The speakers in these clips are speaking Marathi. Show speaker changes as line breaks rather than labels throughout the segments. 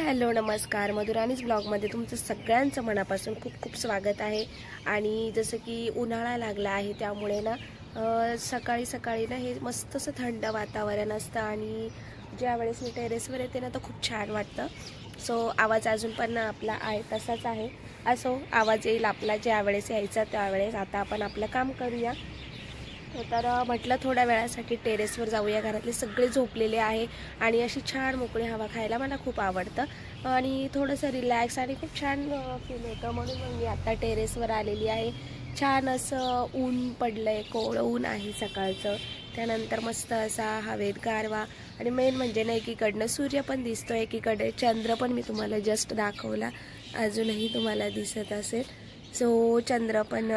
हॅलो नमस्कार, मधुराणीज ब्लॉगमध्ये तुमचं सगळ्यांचं मनापासून खूप खूप स्वागत आहे। आणि जसं की उन्हाळा लागला आहे त्यामुळे ना सकाळी सकाळी ना हे मस्त असं थंड वातावरण असतं आणि ज्या वेळेस मी टेरेसवर येते ना तर खूप छान वाटतं। सो आवाज अजून पण आपला आहे तसाच आहे, असो आवाज येईल आपला ज्या वेळेस यायचा त्यावेळेस। आता आपण आपलं काम करूया। तर म्हटलं थोड्या वेळासाठी टेरेसवर जाऊया, घरातले सगळे झोपलेले आहे आणि अशी छान मोकळी हवा खायला मला खूप आवडतं आणि थोडंसं रिलॅक्स आणि खूप छान फील होतं, म्हणून मग मी आता टेरेसवर आलेली आहे। छान असं ऊन पडलंय, कोवळं ऊन आहे सकाळचं, त्यानंतर मस्त असा हवेत गारवा आणि मेन म्हणजे ना एकीकडनं सूर्य पण दिसतो, एकीकडे चंद्र पण मी तुम्हाला जस्ट दाखवला, अजूनही तुम्हाला दिसत असेल। सो चंद्र पण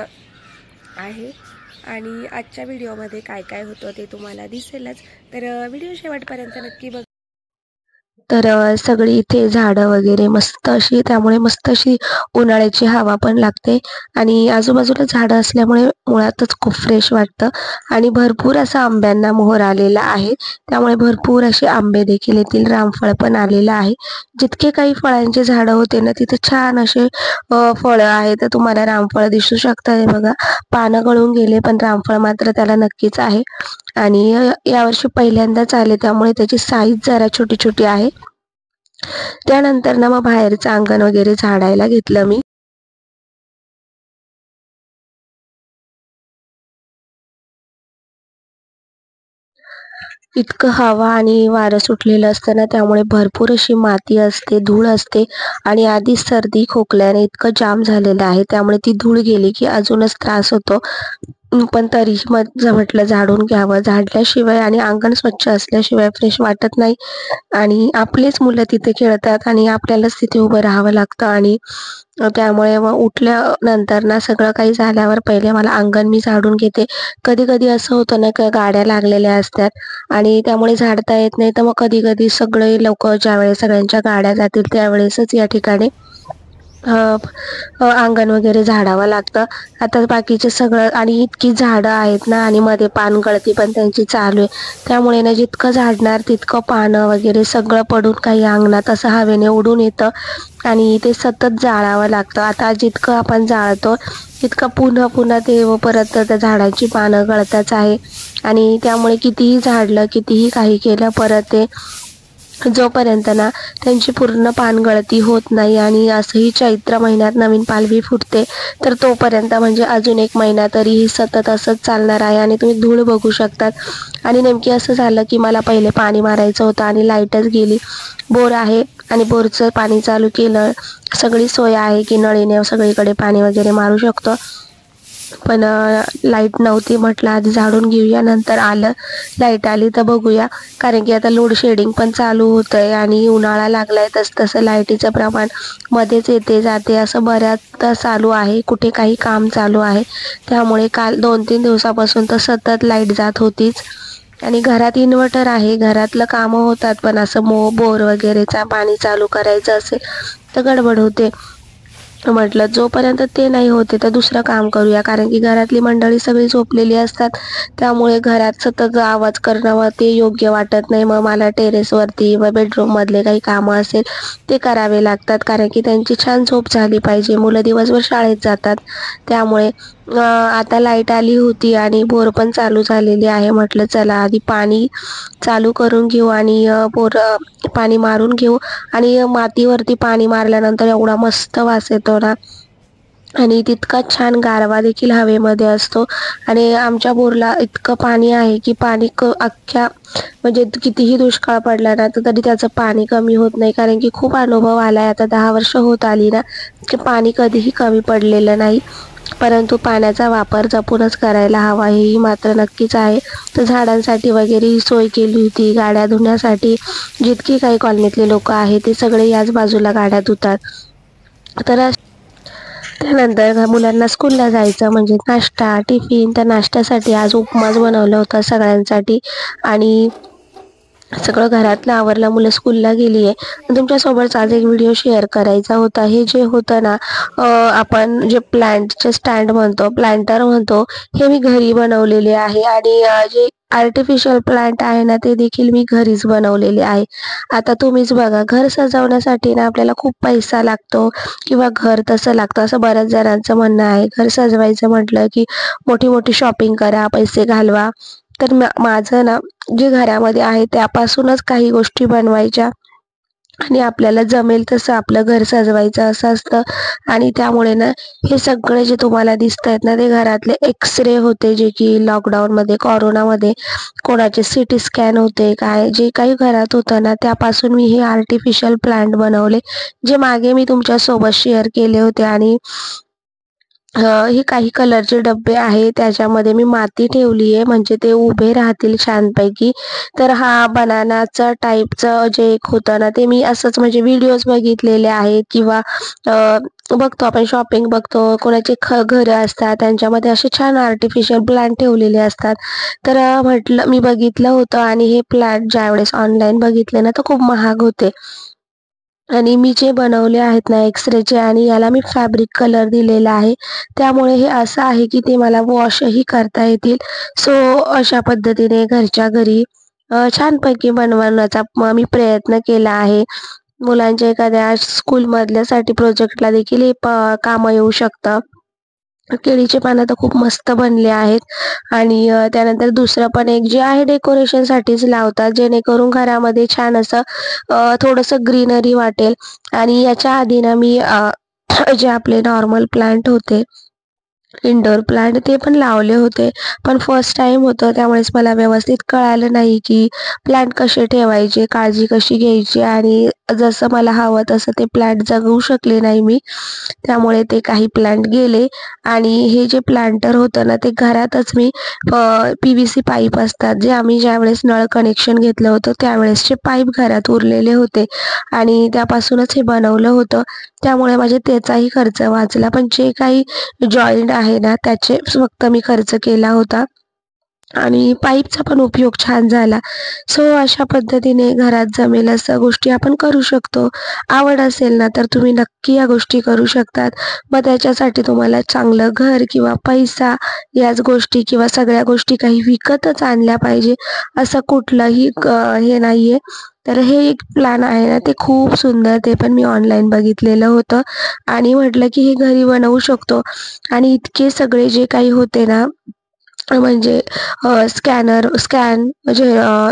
आहे आणि आजच्या व्हिडिओमध्ये काय काय होतं ते तुम्हाला दिसेलच, तर व्हिडिओ शेवटपर्यंत नक्की बघा। तर सगळी इथे झाडं वगैरे मस्त अशी, त्यामुळे मस्त अशी उन्हाळ्याची हवा पण लागते आणि आजूबाजूला झाडं असल्यामुळे मुळातच खूप फ्रेश वाटतं आणि भरपूर असा आंब्यांना मोहर आलेला आहे, त्यामुळे भरपूर असे आंबे देखील येतील, रामफळ पण आलेलं आहे। जितके काही फळांचे झाडं होते ना तिथे छान असे फळं आहेत, तर तुम्हाला रामफळ दिसू शकतात। हे बघा, पानं गळून गेले पण रामफळ मात्र त्याला नक्कीच आहे आणि यावर्षी पहिल्यांदाच आले त्यामुळे त्याची साईज जरा छोटी छोटी आहे। त्यानंतर ना मग बाहेरचं अंगण वगैरे झाडायला घेतलं मी। इतकं हवा आणि वारं सुटलेलं असतं ना त्यामुळे भरपूर अशी माती असते, धूळ असते आणि आधीच सर्दी खोकल्याने इतकं जाम झालेलं आहे, त्यामुळे ती धूळ गेली की अजूनच त्रास होतो। पण तरीही मग म्हटलं झाडून घ्यावं, झाडल्याशिवाय आणि अंगण स्वच्छ असल्याशिवाय फ्रेश वाटत नाही आणि आपलीच मुलं तिथे खेळतात आणि आपल्यालाच तिथे उभं राहावं लागतं आणि त्यामुळे मग उठल्यानंतर ना सगळं काही झाल्यावर पहिले मला अंगण मी झाडून घेते। कधी कधी असं होतं ना की गाड्या लागलेल्या असतात आणि त्यामुळे झाडता येत नाही, तर मग कधी कधी सगळे लोक ज्यावेळेस सगळ्यांच्या गाड्या जातील त्यावेळेसच या ठिकाणी अंगण वगैरे झाडावं लागतं। आता बाकीचे सगळं आणि इतकी झाडं आहेत ना आणि मध्ये पानगळती पण त्यांची चालू आहे, त्यामुळे ना जितकं झाडणार तितकं पानं वगैरे सगळं पडून काही अंगणात असं हवेने उडून येतं आणि ते सतत जाळावं लागतं। आता जितकं आपण जाळतो तितकं पुन्हा पुन्हा ते परत त्या झाडांची पानं गळतच आहे आणि त्यामुळे कितीही झाडलं कितीही काही केलं परत ते जोपर्यंत ना त्यांची पूर्ण पानगळती होत नाही आणि असंही चैत्र महिन्यात नवीन पालवी फुटते तर तोपर्यंत म्हणजे अजून 1 महिना तरीही सतत असंच चालणार आहे आणि तुम्ही धूळ बघू शकतात। आणि नेमकी असं झालं की मला पहिले पाणी मारायचं होतं आणि लाईटच गेली। बोर आहे आणि बोरचं पाणी चालू केलं, सगळी सोय आहे की नळीने सगळीकडे पाणी वगैरे मारू शकतो, पण लाईट नव्हती। म्हटलं आधी झाडून घेऊया, नंतर आलं, लाईट आली तर बघूया, कारण की आता लोड शेडिंग पण चालू होतंय आणि उन्हाळा लागलाय तसं लाईटीचं प्रमाण मध्येच येते जाते असं बऱ्याचदा चालू आहे, कुठे काही काम चालू आहे, त्यामुळे काल 2-3 दिवसापासून तर सतत लाईट जात होतीच। आणि घरात इन्व्हर्टर आहे, घरातलं कामं होतात, पण असं बोर वगैरेचा पाणी चालू करायचं असेल तर गडबड होते। म्हटलं जोपर्यंत ते नाही होते तर दुसरं काम करूया, कारण की घरातली मंडळी सगळी झोपलेली असतात, त्यामुळे घरात सतत आवाज करणं ते योग्य वाटत नाही। मग मला टेरेसवरती व बेडरूममधले काही कामं असेल ते करावे लागतात, कारण की त्यांची छान झोप झाली पाहिजे, मुलं दिवसभर शाळेत जातात। त्यामुळे आता लाईट आली होती आणि बोर पण चालू झालेली आहे, म्हटलं चला आधी पाणी चालू करून घेऊ आणि बोर पाणी मारून घेऊ आणि मातीवरती पाणी मारल्यानंतर एवढा मस्त वास येतो ना आणि तितकाच छान गारवा देखील हवेमध्ये असतो आणि आमच्या बोरला इतकं पाणी आहे की पाणी अख्ख्या म्हणजे कितीही दुष्काळ पडला ना तर तरी त्याचं पाणी कमी होत नाही, कारण की खूप अनुभव आलाय, आता 10 वर्ष होत आली ना की पाणी कधीही कमी पडलेलं नाही। परंतु पाण्याचा वापर जपूनच करायला हवा, हेही मात्र नक्कीच आहे। तर झाडांसाठी वगैरे ही सोय केली होती, गाड्या धुण्यासाठी जितकी काही कॉलनीतले लोक आहेत ते सगळे याच बाजूला गाड्या धुतात। तर त्यानंतर मुलांना स्कूलला जायचं म्हणजे नाश्ता टिफिन, तर नाश्त्यासाठी आज उपमाच बनवलं होतं सगळ्यांसाठी आणि सगळं घरातलं आवरलं, मुलं स्कूलला गेली आहे। तुमच्यासोबत आज एक व्हिडिओ शेअर करायचा होता। हे जे होतं ना आपण जे प्लांटचे स्टँड म्हणतो, प्लांटर म्हणतो, हे मी घरी बनवलेले आहे आणि जे आर्टिफिशियल प्लांट आहे ना ते देखील मी घरीच बनवलेले आहे. आता तुम्हीच बघा, घर सजवण्यासाठी ना आपल्याला खूप पैसा लागतो किंवा घर तसं लागतं असं बऱ्याच जणांचं म्हणणं आहे. घर सजवायचं म्हटलं की मोठी मोठी शॉपिंग करा, पैसे घालवा. तर माझं ना जे घरामध्ये आहे त्यापासूनच काही गोष्टी बनवायच्या आणि आपल्याला जमेल तसं आपलं घर सजवायचं असं असतं. आणि त्यामुळे ना हे सगळे जे तुम्हाला दिसतायत ना ते घरातले एक्स-रे होते, जे की लॉकडाऊनमध्ये, कोरोनामध्ये कोणाचे सिटी स्कॅन होते, काय जे काही घरात होतं ना त्यापासून मी हे आर्टिफिशियल प्लांट बनवले, जे मागे मी तुमच्यासोबत शेअर केले होते. आणि हे काही कलरचे डब्बे आहे, त्याच्यामध्ये मी माती ठेवली आहे म्हणजे ते उभे राहतील छानपैकी. तर हा बनानाचा टाईपचं जे एक होतं ना ते मी असंच म्हणजे व्हिडिओज बघितलेले आहेत किंवा बघतो आपण शॉपिंग बघतो, कोणाचे घरं असतात त्यांच्यामध्ये असे छान आर्टिफिशियल प्लांट ठेवलेले असतात. तर म्हटलं मी बघितलं होतं आणि हे प्लांट ज्यावेळेस ऑनलाईन बघितले ना तर खूप महाग होते. आणि मी जे बनवले आहेत ना एक्स-रेचे, आणि याला मी फॅब्रिक कलर दिलेला आहे, त्यामुळे हे असं आहे की ते मला वॉशही करता येतील. सो अशा पद्धतीने घरच्या घरी छानपैकी बनवण्याचा मी प्रयत्न केला आहे. मुलांच्या एखाद्या स्कूलमधल्यासाठी प्रोजेक्टला देखील हे कामं येऊ शकतं. केळीचे पानं तर खूप मस्त बनले आहेत. आणि त्यानंतर दुसरं पण एक जे आहे डेकोरेशनसाठीच लावतात, जेणेकरून घरामध्ये छान असं थोडंसं ग्रीनरी वाटेल. आणि याच्या आधी ना मी जे आपले नॉर्मल प्लांट होते, इंडोर प्लांट, ते पण लावले होते. पण फर्स्ट टाईम होतं त्यामुळेच मला व्यवस्थित कळालं नाही की प्लांट कसे ठेवायचे, काळजी कशी घ्यायची, आणि जसं मला हवं तसं ते प्लांट जगवू शकले नाही मी. त्यामुळे ते काही प्लांट गेले. आणि हे जे प्लांटर होतं ना ते घरातच मी PVC पाईप असतात, जे आम्ही ज्यावेळेस नळ कनेक्शन घेतलं होतं त्यावेळेसचे पाईप घरात उरलेले होते आणि त्यापासूनच हे बनवलं होतं. त्यामुळे माझे त्याचाही खर्च वाचला. पण जे काही जॉईंट आहे ना त्याचे फक्त मी खर्च केला होता आणि पाईपचा पण उपयोग छान झाला. सो अशा पद्धतीने घरात जमेल असं गोष्टी आपण करू शकतो. आवड असेल ना तर तुम्ही नक्की या गोष्टी करू शकतात. मग त्याच्यासाठी तुम्हाला चांगलं घर किंवा पैसा, याच गोष्टी किंवा सगळ्या गोष्टी काही विकतच आणल्या पाहिजे असं कुठलंही हे नाहीये. तर हे एक प्लॅन आहे ना ते खूप सुंदर, ते पण मी ऑनलाईन बघितलेलं होतं आणि म्हटलं की हे घरी बनवू शकतो. आणि इतके सगळे जे काही होते ना म्हणजे स्कॅन म्हणजे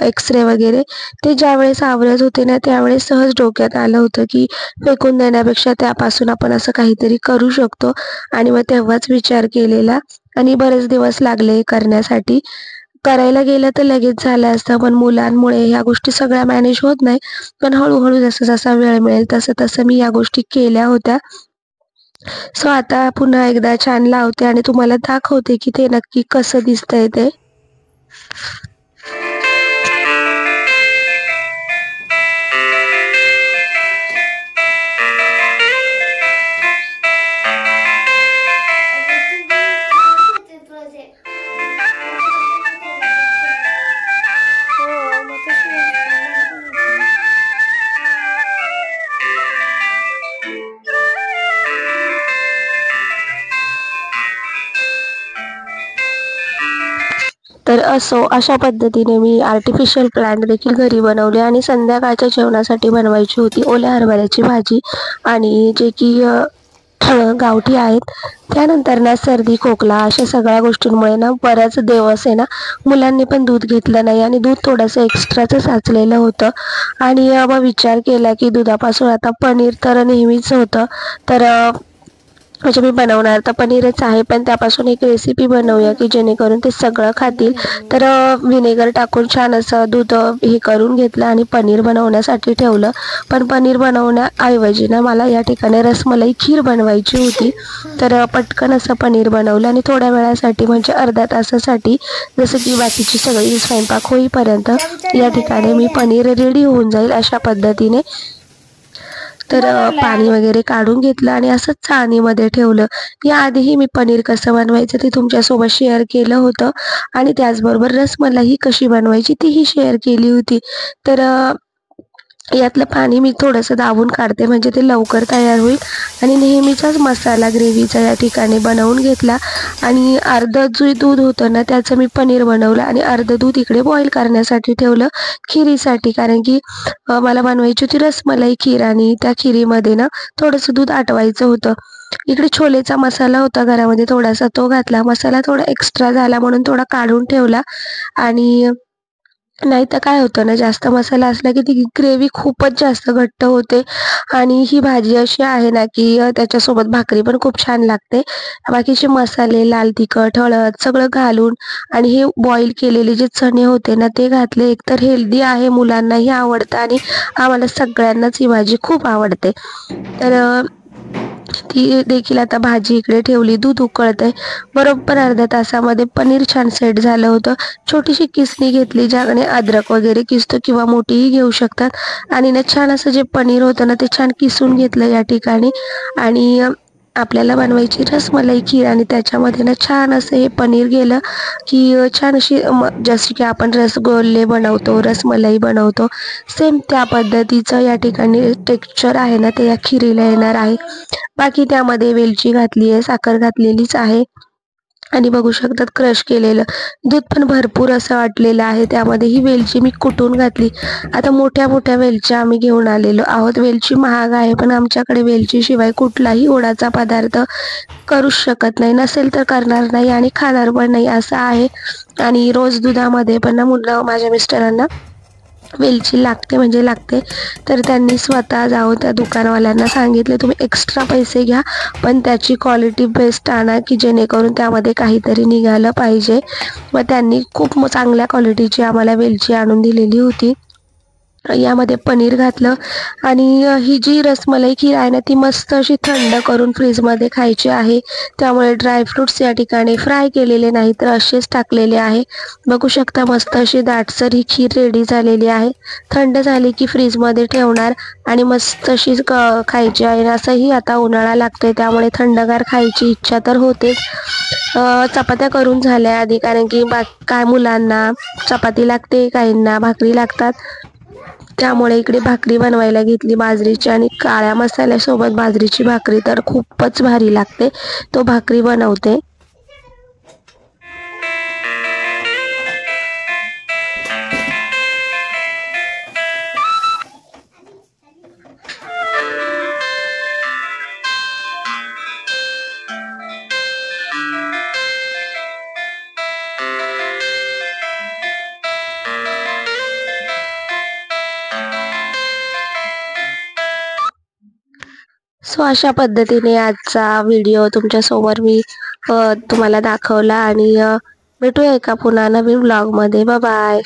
एक्स-रे वगैरे, ते ज्यावेळेस आवरत होते ना त्यावेळेस सहज डोक्यात आलं होतं की फेकून देण्यापेक्षा त्यापासून आपण असं काहीतरी करू शकतो. आणि मग तेव्हाच विचार केलेला आणि बरेच दिवस लागले करण्यासाठी. करायला गेलं तर लगेच झालं असतं, पण मुलांमुळे ह्या गोष्टी सगळ्या मॅनेज होत नाही. पण हळूहळू जसं जसा वेळ मिळेल तसं तसं मी या गोष्टी केल्या होत्या. सो आता पुन्हा एकदा छान लावते आणि तुम्हाला दाखवते की ते नक्की कसं दिसतंय ते. तर अशा पद्धतीने मी आर्टिफिशियल प्लांट देखील घरी बनवले. आणि संध्याकाळच्या जेवणासाठी बनवायची होती ओल्या हरभऱ्याची भाजी, आणि जे की गावठी आहेत. त्यानंतर ना सर्दी खोकला अशा सगळ्या गोष्टींमुळे ना बऱ्याच दिवस आहे ना मुलांनी पण दूध घेतलं नाही आणि दूध थोडंसं एक्स्ट्राचं साचलेलं होतं. आणि मग विचार केला की दुधापासून आता पनीर तर नेहमीच होतं, तर म्हणजे मी बनवणार तर पनीरच आहे, पण त्यापासून एक रेसिपी बनवूया की जेणेकरून ते सगळं खातील. तर व्हिनेगर टाकून छान असं दूध हे करून घेतलं आणि पनीर बनवण्यासाठी ठेवलं. पण पनीर बनवण्याऐवजी ना मला या ठिकाणी रसमलाई खीर बनवायची होती. तर पटकन असं पनीर बनवलं आणि थोड्या वेळासाठी म्हणजे अर्ध्या तासासाठी, जसं की बाकीची सगळी स्वयंपाक होईपर्यंत या ठिकाणी मी पनीर रेडी होऊन जाईल अशा पद्धतीने. तर पाणी वगैरे काढून घेतलं आणि असंच चाळणीमध्ये ठेवलं. याआधीही मी पनीर कसं बनवायचं ते तुमच्यासोबत शेअर केलं होतं आणि त्याचबरोबर रसमलाई कशी बनवायची तीही शेअर केली होती. तर यातलं पाणी मी थोडंसं दाबून काढते म्हणजे ते लवकर तयार होईल. आणि नेहमीचाच मसाला ग्रेव्हीचा या ठिकाणी बनवून घेतला आणि अर्धं जे दूध होतं ना त्याचं मी पनीर बनवलं आणि अर्धं दूध इकडे बॉईल करण्यासाठी ठेवलं खिरीसाठी. कारण की मला बनवायची होती रसमलाई खीर आणि त्या खिरीमध्ये ना थोडंसं दूध आटवायचं होतं. इकडे छोलेचा मसाला होता घरामध्ये थोडासा, तो घातला. मसाला थोडा एक्स्ट्रा झाला म्हणून थोडा काढून ठेवला. आणि नाहीतर काय होतं ना, जास्त मसाला असला की ती ग्रेव्ही खूपच जास्त घट्ट होते. आणि ही भाजी अशी आहे ना की त्याच्यासोबत भाकरी पण खूप छान लागते. बाकीचे मसाले, लाल तिखट, हळद सगळं घालून आणि हे बॉईल केलेले जे चणे होते ना ते घातले. एकतर हेल्दी आहे, मुलांनाही आवडतं आणि आम्हाला सगळ्यांनाच ही भाजी खूप आवडते. तर ती देखील आता भाजी इकडे ठेवली. दूध उकळतंय. बरोबर अर्ध्या तासामध्ये पनीर छान सेट झालं होतं. छोटीशी किसणी घेतली, ज्याने अद्रक वगैरे किसतो किंवा मोठीही घेऊ शकतात. आणि ना छान असं जे पनीर होतं ना ते छान किसून घेतलं या ठिकाणी. आणि आपल्याला बनवायची रसमलाई खीर आणि त्याच्यामध्ये ना छान असं हे पनीर गेलं की छान अशी जशी की आपण रसगुल्ले बनवतो, रसमलाई बनवतो, सेम त्या पद्धतीचं या ठिकाणी टेक्स्चर आहे ना ते या खिरीला येणार आहे. बाकी त्यामध्ये वेलची घातली आहे, साखर घातलेलीच आहे. आणि बघू शकतात क्रश केलेलं दूध पण भरपूर असं वाटलेलं आहे. त्यामध्ये ही वेलची मी कुटून घातली. आता मोठ्या मोठ्या वेलच्या आम्ही घेऊन आलेलो आहोत. वेलची महाग आहे, पण आमच्याकडे वेलचीशिवाय कुठलाही गोडाचा पदार्थ करूच शकत नाही. नसेल तर करणार नाही आणि खाणार पण नाही असं आहे. आणि रोज दुधामध्ये पण ना मुलं, माझ्या मिस्टरांना वेलची लागते म्हणजे लागते. तर त्यांनी स्वतः जाऊन त्या दुकानवाल्यांना सांगितले, तुम्ही एक्स्ट्रा पैसे घ्या पण त्याची क्वालिटी बेस्ट आणा की जेणेकरून त्यामध्ये काहीतरी निघालं पाहिजे. व त्यांनी खूप चांगल्या क्वालिटीची आम्हाला वेलची आणून दिलेली होती. यामध्ये पनीर घातलं आणि ही जी रसमलाई खीर आहे ना ती मस्त अशी थंड करून फ्रीजमध्ये खायची आहे. त्यामुळे ड्रायफ्रूट्स या ठिकाणी फ्राय केलेले नाही तर असेच टाकलेले आहे. बघू शकता मस्त अशी दाटसर ही खीर रेडी झालेली आहे. थंड झाली की फ्रीजमध्ये ठेवणार आणि मस्त अशी खायची आहे. असंही आता उन्हाळा लागतोय त्यामुळे थंडगार खायची इच्छा तर होतेच. चपात्या करून झाल्या आधी, कारण की काय मुलांना चपाती लागते, काहींना भाकरी लागतात. त्यामुळे इकडे भाकरी बनवायला घेतली बाजरीची आणि काळ्या मसाल्यासोबत बाजरीची भाकरी तर खूपच भारी लागते. तो भाकरी बनवते. सो अशा पद्धतीने आजचा व्हिडिओ तुमच्यासमोर मी तुम्हाला दाखवला आणि भेटूया एका पुन्हा नवीन व्लॉगमध्ये. Bye bye.